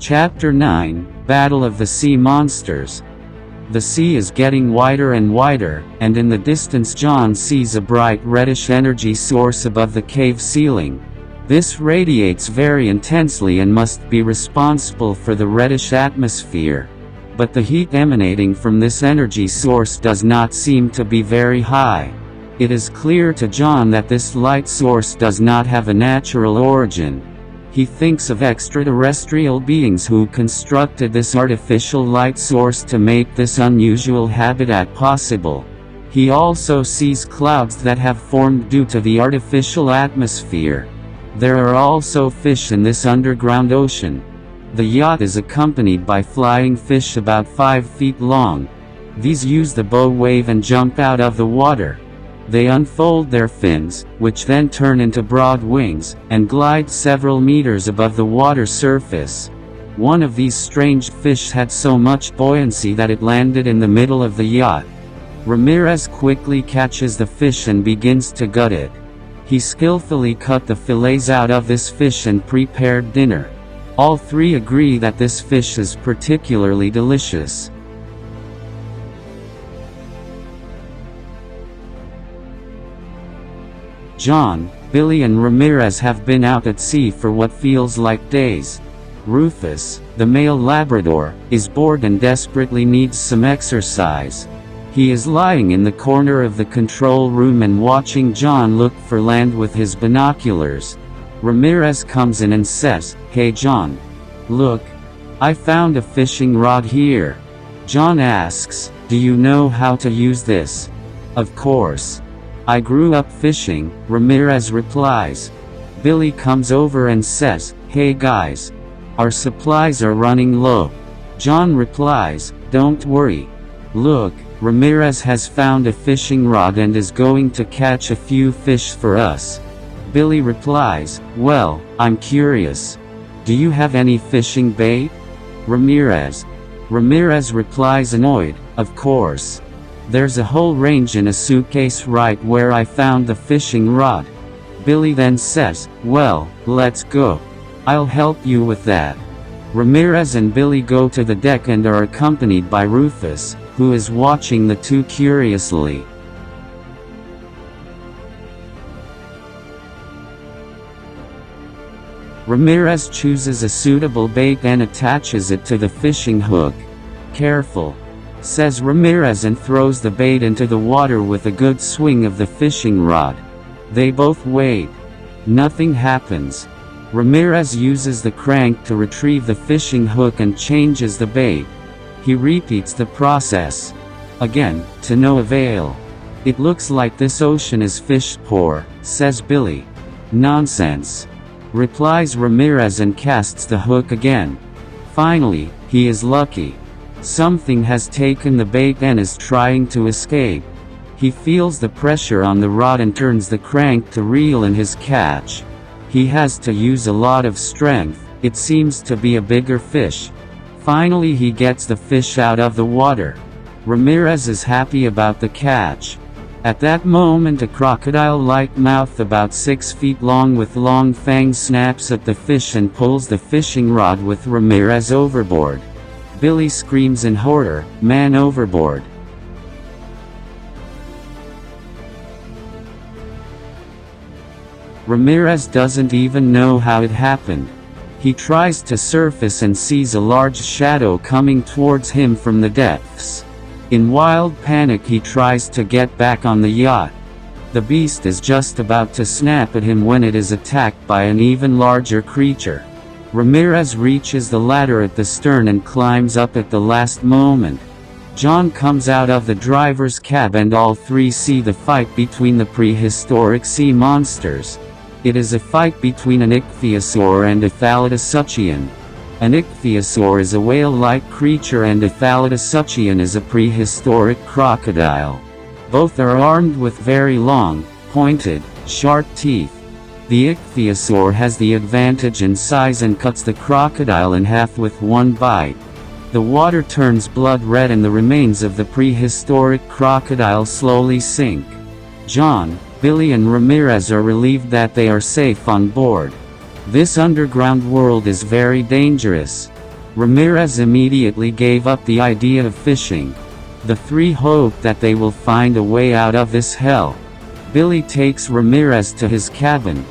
Chapter 9, Battle of the Sea Monsters. The sea is getting wider and wider, and in the distance John sees a bright reddish energy source above the cave ceiling. This radiates very intensely and must be responsible for the reddish atmosphere. But the heat emanating from this energy source does not seem to be very high. It is clear to John that this light source does not have a natural origin. He thinks of extraterrestrial beings who constructed this artificial light source to make this unusual habitat possible. He also sees clouds that have formed due to the artificial atmosphere. There are also fish in this underground ocean. The yacht is accompanied by flying fish about 5 feet long. These use the bow wave and jump out of the water. They unfold their fins, which then turn into broad wings, and glide several meters above the water surface. One of these strange fish had so much buoyancy that it landed in the middle of the yacht. Ramirez quickly catches the fish and begins to gut it. He skillfully cut the fillets out of this fish and prepared dinner. All three agree that this fish is particularly delicious. John, Billy and Ramirez have been out at sea for what feels like days. Rufus, the male Labrador, is bored and desperately needs some exercise. He is lying in the corner of the control room and watching John look for land with his binoculars. Ramirez comes in and says, "Hey John. Look. I found a fishing rod here." John asks, "Do you know how to use this?" "Of course. I grew up fishing," Ramirez replies. Billy comes over and says, "Hey guys. Our supplies are running low." John replies, "Don't worry. Look, Ramirez has found a fishing rod and is going to catch a few fish for us." Billy replies, "Well, I'm curious. Do you have any fishing bait?" Ramirez replies annoyed, "Of course. There's a whole range in a suitcase right where I found the fishing rod." Billy then says, "Well, let's go. I'll help you with that." Ramirez and Billy go to the deck and are accompanied by Rufus, who is watching the two curiously. Ramirez chooses a suitable bait and attaches it to the fishing hook. "Careful," says Ramirez and throws the bait into the water with a good swing of the fishing rod. They both wait. Nothing happens. Ramirez uses the crank to retrieve the fishing hook and changes the bait. He repeats the process. Again, to no avail. "It looks like this ocean is fish poor," says Billy. "Nonsense," replies Ramirez and casts the hook again. Finally, he is lucky. Something has taken the bait and is trying to escape. He feels the pressure on the rod and turns the crank to reel in his catch. He has to use a lot of strength. It seems to be a bigger fish. Finally he gets the fish out of the water. Ramirez is happy about the catch. At that moment a crocodile-like mouth about 6 feet long with long fangs snaps at the fish and pulls the fishing rod with Ramirez overboard. Billy screams in horror, "Man overboard!" Ramirez doesn't even know how it happened. He tries to surface and sees a large shadow coming towards him from the depths. In wild panic he tries to get back on the yacht. The beast is just about to snap at him when it is attacked by an even larger creature. Ramirez reaches the ladder at the stern and climbs up at the last moment. John comes out of the driver's cab and all three see the fight between the prehistoric sea monsters. It is a fight between an ichthyosaur and a thalidosuchian. An ichthyosaur is a whale-like creature and a thalidosuchian is a prehistoric crocodile. Both are armed with very long, pointed, sharp teeth. The ichthyosaur has the advantage in size and cuts the crocodile in half with one bite. The water turns blood red and the remains of the prehistoric crocodile slowly sink. John, Billy and Ramirez are relieved that they are safe on board. This underground world is very dangerous. Ramirez immediately gave up the idea of fishing. The three hope that they will find a way out of this hell. Billy takes Ramirez to his cabin.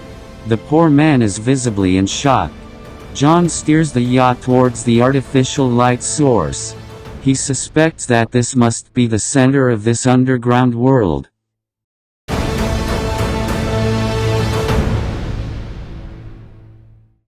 The poor man is visibly in shock. John steers the yacht towards the artificial light source. He suspects that this must be the center of this underground world.